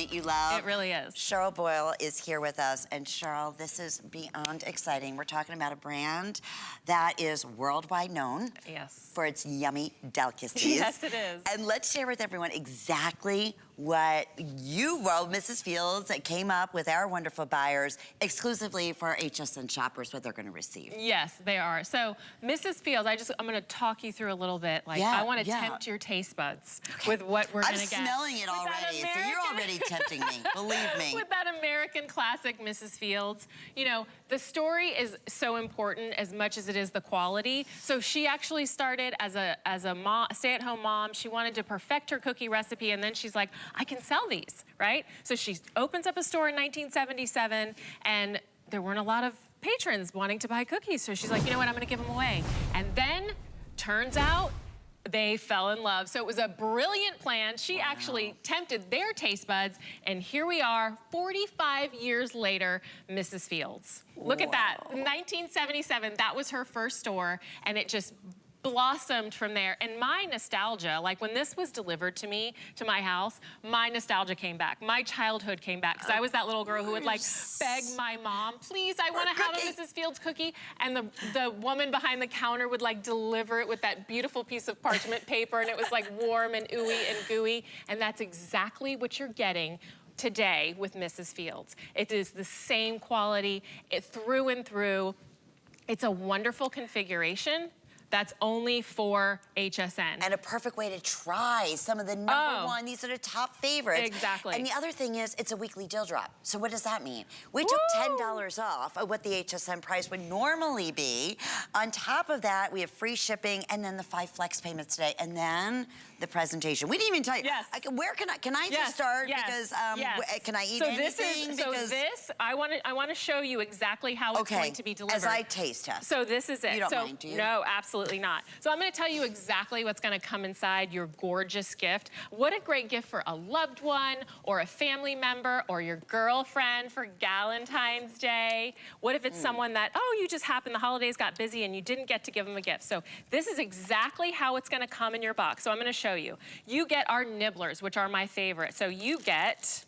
ingredient you love. It really is. Cheryl Boyle is here with us, and Cheryl, this is beyond exciting. We're talking about a brand that is worldwide known for its yummy delicacies. Yes, it is. And let's share with everyone exactly what Mrs. Fields came up with our wonderful buyers exclusively for HSN shoppers, what they're going to receive. Yes, they are. So, Mrs. Fields, I'm going to talk you through a little bit. I want to tempt your taste buds with what we're going to get. I'm smelling it already, so you're already tempting me, believe me. With that American classic, Mrs. Fields. You know, the story is so important as much as it is the quality. So she actually started as a stay-at-home mom. She wanted to perfect her cookie recipe, and then she's like, I can sell these, right? So she opens up a store in 1977, and there weren't a lot of patrons wanting to buy cookies. So she's like, you know what, I'm gonna give them away. And then, turns out, they fell in love. So it was a brilliant plan. She actually tempted their taste buds, and here we are, 45 years later, Mrs. Fields. Look at that, 1977, that was her first store, and it just blossomed from there. And my nostalgia, like when this was delivered to me, to my house, my nostalgia came back. My childhood came back, because I was that little girl who would like beg my mom, please, I want to have a Mrs. Fields cookie. And the woman behind the counter would like deliver it with that beautiful piece of parchment paper, and it was like warm and ooey and gooey. And that's exactly what you're getting today with Mrs. Fields. It is the same quality, through and through. It's a wonderful configuration. That's only for HSN. And a perfect way to try some of the number one, these are the top favorites. Exactly. And the other thing is, it's a weekly deal drop. So what does that mean? We took $10 off of what the HSN price would normally be. On top of that, we have free shipping, and then the 5 flex payments today, and then the presentation. We didn't even tell you. Yes. Where can I just start? Because can I eat anything? I want to show you exactly how it's going to be delivered. As I taste test. So this is it. You don't mind, do you? No, absolutely not. So I'm going to tell you exactly what's going to come inside your gorgeous gift. What a great gift for a loved one, or a family member, or your girlfriend for Valentine's Day. What if it's someone that, you just happened, the holidays got busy and you didn't get to give them a gift. So this is exactly how it's going to come in your box. So I'm going to show you. You get our nibblers, which are my favorite. So you get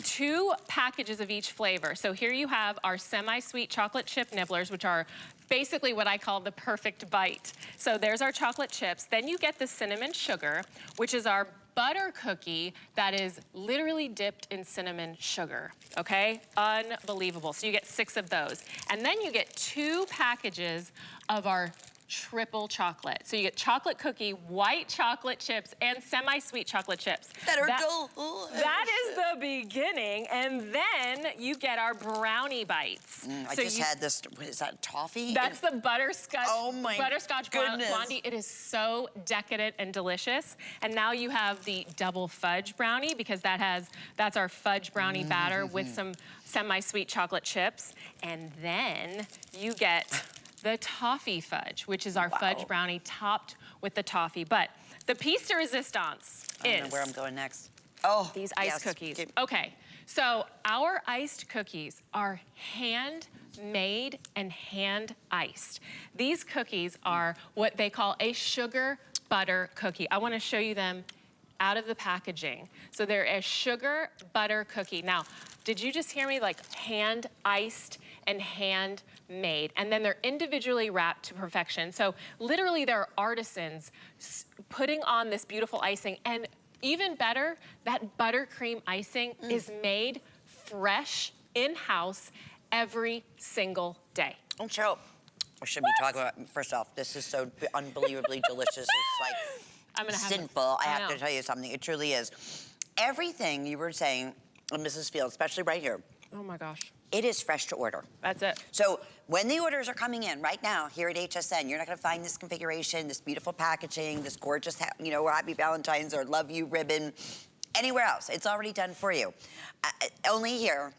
2 packages of each flavor. So here you have our semi-sweet chocolate chip nibblers, which are basically what I call the perfect bite. So there's our chocolate chips. Then you get the cinnamon sugar, which is our butter cookie that is literally dipped in cinnamon sugar, okay? Unbelievable. So you get 6 of those. And then you get 2 packages of our triple chocolate. So you get chocolate cookie, white chocolate chips, and semi-sweet chocolate chips. That is the beginning, and then you get our brownie bites. I just had this, what is that, toffee? That's the butterscotch. Oh my butterscotch blondie. It is so decadent and delicious. And now you have the double fudge brownie, because that's our fudge brownie batter with some semi-sweet chocolate chips. And then you get the toffee fudge, which is our fudge brownie topped with the toffee. But the piece de resistance is... I don't know where I'm going next. These iced cookies. Okay, so our iced cookies are handmade and hand iced. These cookies are what they call a sugar butter cookie. I want to show you them out of the packaging. So they're a sugar butter cookie. Now, did you just hear me? Like hand iced and hand made, and then they're individually wrapped to perfection. So literally there are artisans putting on this beautiful icing, and even better, that buttercream icing is made fresh in-house every single day. Cheryl, we should be talking about, first off, this is so unbelievably delicious. It's like sinful. I have to tell you something, it truly is. Everything you were saying, Mrs. Fields, especially right here. Oh my gosh. It is fresh to order. That's it. So when the orders are coming in right now here at HSN, you're not gonna find this configuration, this beautiful packaging, this gorgeous, Happy Valentine's or Love You ribbon anywhere else. It's already done for you. Only here.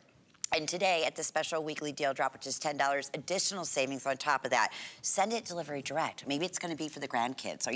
And today at the special weekly deal drop, which is $10, additional savings on top of that. Send it delivery direct. Maybe it's gonna be for the grandkids or,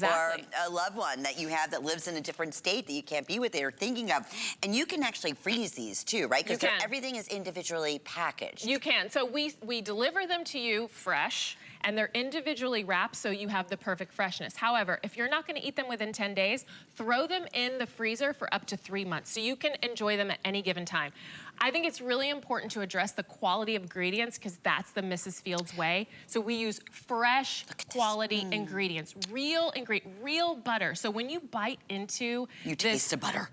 or a loved one that you have that lives in a different state that you can't be with it or thinking of. And you can actually freeze these too, right? Because everything is individually packaged. You can. So we deliver them to you fresh, and they're individually wrapped so you have the perfect freshness. However, if you're not gonna eat them within 10 days, throw them in the freezer for up to 3 months so you can enjoy them at any given time. I think it's really important to address the quality of ingredients because that's the Mrs. Fields way. So we use fresh quality ingredients, real butter. So when you bite into you taste the butter.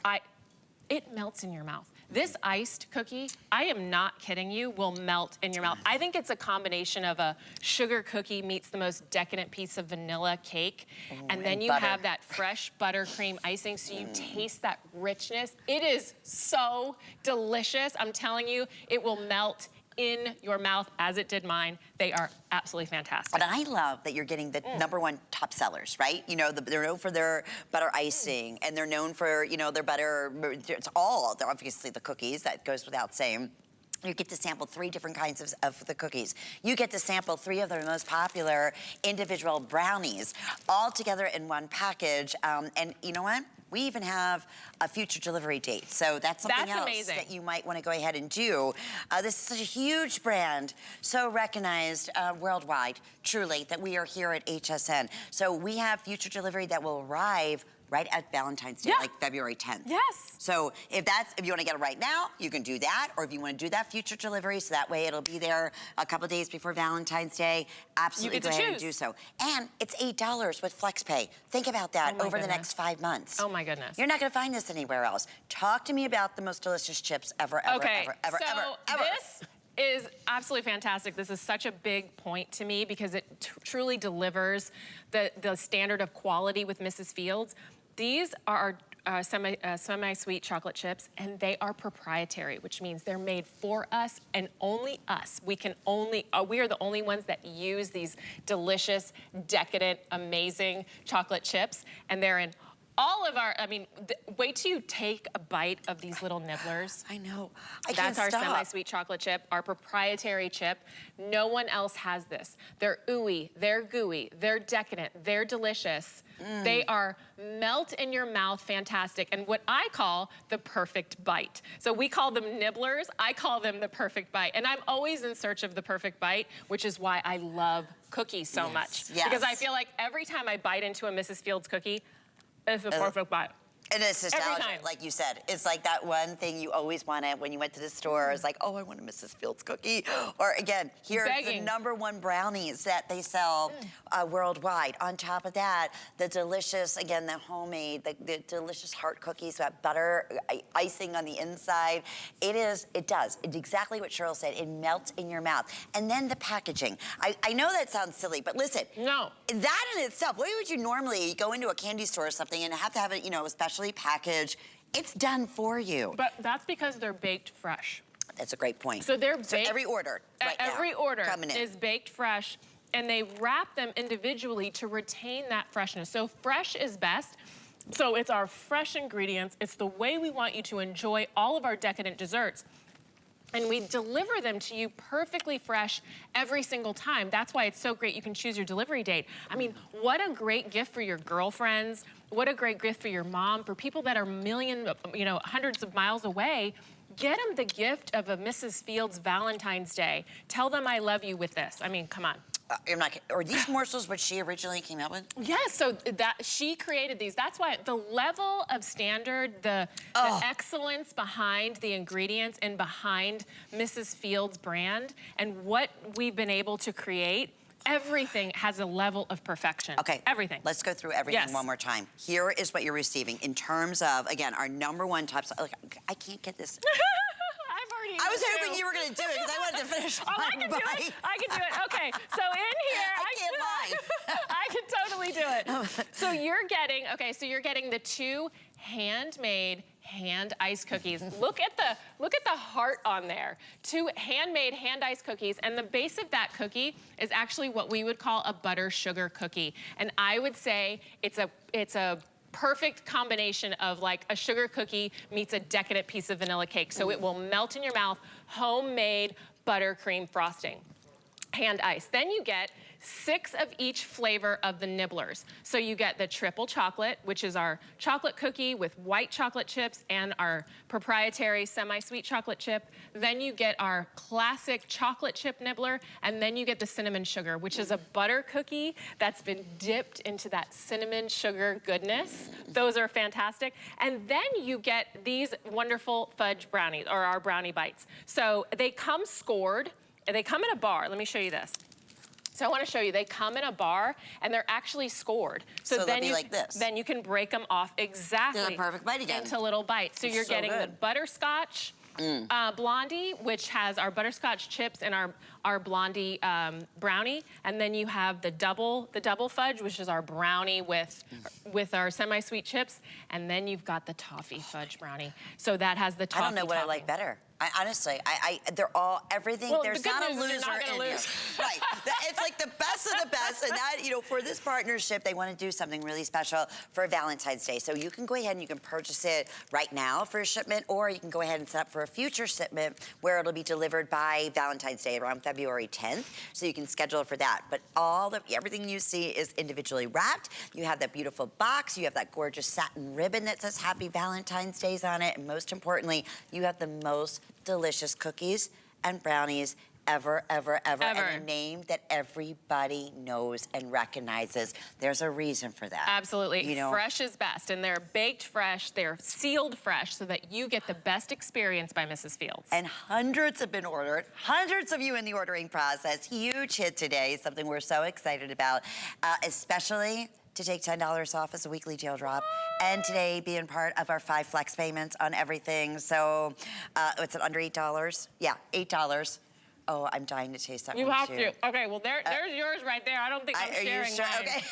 It melts in your mouth. This iced cookie, I am not kidding you, will melt in your mouth. I think it's a combination of a sugar cookie meets the most decadent piece of vanilla cake, and then you have that fresh buttercream icing, so you taste that richness. It is so delicious. I'm telling you, it will melt in your mouth as it did mine. They are absolutely fantastic. And I love that you're getting the #1 top sellers, right? You know, they're known for their butter icing, and they're known for, you know, their butter, it's all, obviously the cookies, that goes without saying. You get to sample 3 different kinds of the cookies. You get to sample 3 of their most popular individual brownies, all together in one package. And you know what? We even have a future delivery date. So that's something else that you might want to go ahead and do. This is such a huge brand, so recognized worldwide, truly, that we are here at HSN. So we have future delivery that will arrive right at Valentine's Day, like February 10th. Yes. So if you want to get it right now, you can do that. Or if you want to do that future delivery, so that way it'll be there a couple days before Valentine's Day, absolutely go ahead and do so. And it's $8 with FlexPay. Think about that over the next 5 months. Oh my goodness. You're not going to find this anywhere else. Talk to me about the most delicious chips ever. This is absolutely fantastic. This is such a big point to me because it truly delivers the standard of quality with Mrs. Fields. These are semi-sweet chocolate chips, and they are proprietary, which means they're made for us and only us. We are the only ones that use these delicious, decadent, amazing chocolate chips, and they're in all of our, wait till you take a bite of these little nibblers. I know. That's our semi-sweet chocolate chip, our proprietary chip. No one else has this. They're ooey, they're gooey, they're decadent, they're delicious. They are melt in your mouth fantastic, and what I call the perfect bite. So we call them nibblers, I call them the perfect bite. And I'm always in search of the perfect bite, which is why I love cookies so much. Because I feel like every time I bite into a Mrs. Fields cookie, it's the perfect bite. And it's nostalgia, like you said. It's like that one thing you always wanted when you went to the store. It's like, oh, I want a Mrs. Fields cookie. Or again, here are the #1 brownies that they sell worldwide. On top of that, the delicious, again, the homemade, the delicious heart cookies, that butter icing on the inside. It's exactly what Cheryl said. It melts in your mouth. And then the packaging. I know that sounds silly, but listen. No. That in itself, why would you normally go into a candy store or something and have to have it, you know, especially packaged? It's done for you. But that's because they're baked fresh. That's a great point. So they're baked. So every order is baked fresh, and they wrap them individually to retain that freshness. So fresh is best. So it's our fresh ingredients. It's the way we want you to enjoy all of our decadent desserts. And we deliver them to you perfectly fresh every single time. That's why it's so great you can choose your delivery date. I mean, what a great gift for your girlfriends. What a great gift for your mom. For people that are hundreds of miles away, get them the gift of a Mrs. Fields Valentine's Day. Tell them I love you with this. I mean, come on. Are these morsels what she originally came out with? Yes, so she created these. That's why the level of standard, the excellence behind the ingredients and behind Mrs. Fields' brand and what we've been able to create, everything has a level of perfection. Okay. Everything. Let's go through everything one more time. Here is what you're receiving in terms of, again, our #1 top. I can't get this. I was hoping you were going to do it because I wanted to finish on I can do it. I can do it. Okay, so in here, I can't lie. I can totally do it. So you're getting the 2 handmade hand-iced cookies. Look at the heart on there. 2 handmade hand-iced cookies, and the base of that cookie is actually what we would call a butter sugar cookie. And I would say it's a perfect combination of like a sugar cookie meets a decadent piece of vanilla cake. So it will melt in your mouth, homemade buttercream frosting, hand ice. Then you get 6 of each flavor of the nibblers. So you get the triple chocolate, which is our chocolate cookie with white chocolate chips and our proprietary semi-sweet chocolate chip. Then you get our classic chocolate chip nibbler, and then you get the cinnamon sugar, which is a butter cookie that's been dipped into that cinnamon sugar goodness. Those are fantastic. And then you get these wonderful fudge brownies, or our brownie bites. So they come scored, and they come in a bar. Let me show you this. So I want to show you, they come in a bar and they're actually scored. So then like this. Then you can break them off exactly. They're a perfect bite again. Into little bites. So you're getting the butterscotch blondie, which has our butterscotch chips and our blondie brownie, and then you have the double fudge, which is our brownie with our semi-sweet chips, and then you've got the toffee fudge brownie. So that has the toffee. I don't know what I like better. Honestly, they're all, everything, well, there's not a loser in here. Right, it's like the best of the best, and that, you know, for this partnership, they want to do something really special for Valentine's Day. So you can go ahead and you can purchase it right now for a shipment, or you can go ahead and set up for a future shipment where it'll be delivered by Valentine's Day around February 10th, so you can schedule it for that. But everything you see is individually wrapped. You have that beautiful box, you have that gorgeous satin ribbon that says Happy Valentine's Days on it, and most importantly, you have the most delicious cookies and brownies ever, and a name that everybody knows and recognizes. There's a reason for that. Absolutely. You know? Fresh is best, and they're baked fresh, they're sealed fresh, so that you get the best experience by Mrs. Fields. And hundreds have been ordered, hundreds of you in the ordering process. Huge hit today, something we're so excited about, especially to take $10 off as a weekly deal drop, and today being part of our 5 flex payments on everything. So, it's under $8? Yeah, $8. Oh, I'm dying to taste that one, You have too. to. Okay, well, there's yours right there. I don't think I'm sharing Are you sure? mine. Okay.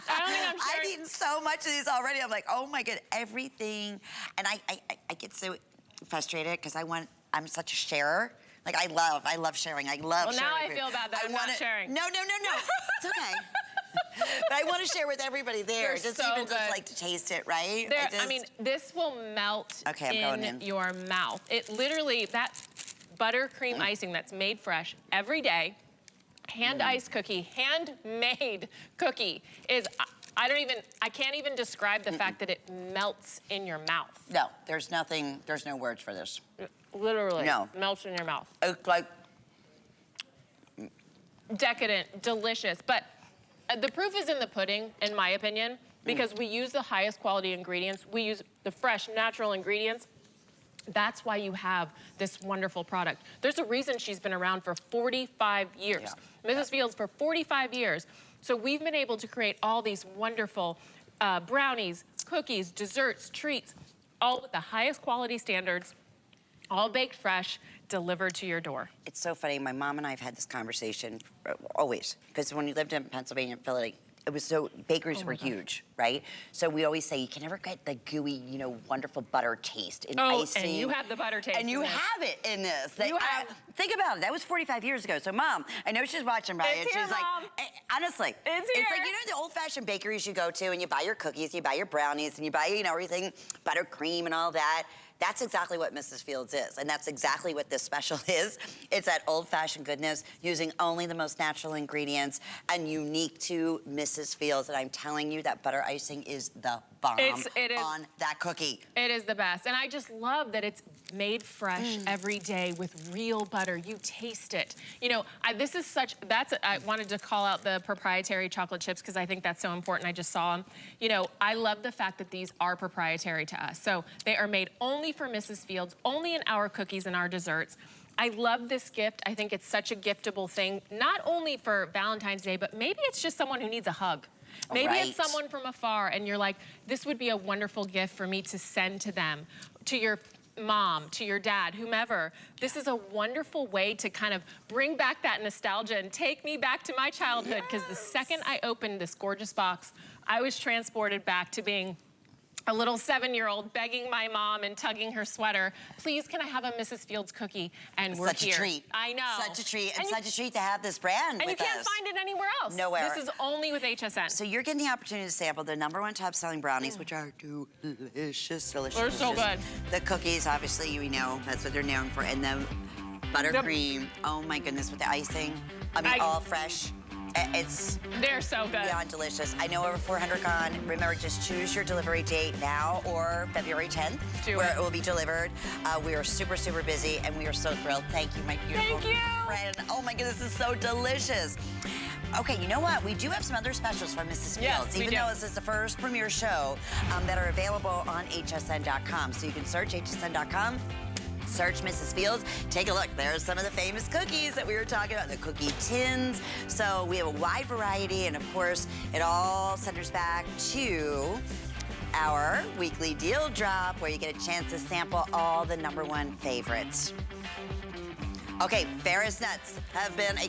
I don't think I'm sharing. I've eaten so much of these already. I'm like, oh my God, everything. And I get so frustrated because I'm such a sharer. Like, I love sharing. I love sharing. Well, now I feel bad that I'm not sharing. No. It's okay. But I want to share with everybody there. They're Just so even good. just like to taste it, right? I mean, this will melt in your mouth. It literally, that buttercream icing that's made fresh every day, hand-iced cookie, handmade cookie is, I can't even describe the fact that it melts in your mouth. No, there's no words for this. Literally, no. Melts in your mouth. It's like decadent, delicious, but the proof is in the pudding, in my opinion, because we use the highest quality ingredients. We use the fresh, natural ingredients. That's why you have this wonderful product. There's a reason she's been around for 45 years. Yeah. Mrs. Fields for 45 years. So we've been able to create all these wonderful brownies, cookies, desserts, treats, all with the highest quality standards, all baked fresh, delivered to your door. It's so funny. My mom and I have had this conversation always, because when we lived in Pennsylvania and Philly, it was so, bakeries were huge, right? So we always say you can never get the gooey, you know, wonderful butter taste in icing. And you have the butter taste. And you have it in this. Think about it. That was 45 years ago. So Mom, I know she's watching by it. She's like, honestly, it's like, you know, the old-fashioned bakeries you go to and you buy your cookies, you buy your brownies, and you buy, you know, everything, buttercream and all that. That's exactly what Mrs. Fields is, and that's exactly what this special is. It's that old-fashioned goodness, using only the most natural ingredients and unique to Mrs. Fields, and I'm telling you that butter icing is the bomb on that cookie. It is the best, and I just love that it's made fresh every day with real butter. You taste it. You know, I wanted to call out the proprietary chocolate chips because I think that's so important. I just saw them. You know, I love the fact that these are proprietary to us. So they are made only for Mrs. Fields, only in our cookies and our desserts. I love this gift. I think it's such a giftable thing, not only for Valentine's Day, but maybe it's just someone who needs a hug. Maybe it's someone from afar and you're like, this would be a wonderful gift for me to send to them, to your mom, to your dad, whomever. This is a wonderful way to kind of bring back that nostalgia and take me back to my childhood, because the second I opened this gorgeous box, I was transported back to being a little 7-year-old begging my mom and tugging her sweater, please, can I have a Mrs. Fields cookie? And we're here. Such a treat. I know. Such a treat, and such a treat to have this brand with us. And you can't find it anywhere else. Nowhere. This is only with HSN. So you're getting the opportunity to sample the #1 top-selling brownies, which are delicious. They're so good. The cookies, obviously, you know, that's what they're known for, and the buttercream. Oh my goodness, with the icing. I mean, all fresh. They're so good. Beyond delicious. I know over 400 gone. Remember, just choose your delivery date now or February 10th, where it will be delivered. We are super, super busy, and we are so thrilled. Thank you, my beautiful friend. Oh my goodness, this is so delicious. Okay, you know what? We do have some other specials from Mrs. Fields, yes, even though this is the first premiere show that are available on hsn.com. So you can search hsn.com. Search Mrs. Fields. Take a look. There's some of the famous cookies that we were talking about, the cookie tins. So we have a wide variety, and of course, it all centers back to our weekly deal drop, where you get a chance to sample all the #1 favorites. Okay, Ferris nuts have been a